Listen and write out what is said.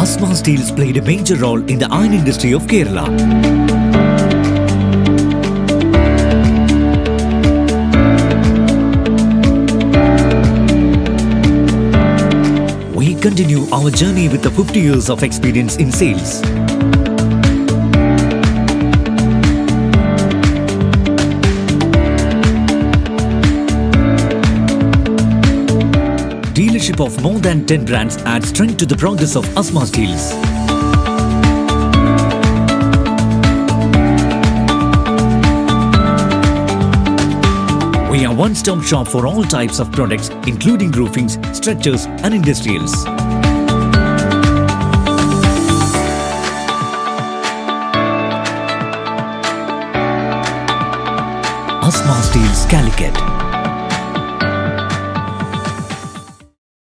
Asma Steels played a major role in the iron industry of Kerala. We continue our journey with the 50 years of experience in sales. Dealership of more than 10 brands adds strength to the progress of Asma Steels. We are one-stop shop for all types of products, including roofings, structures and industrials. Asma Steels, Calicut.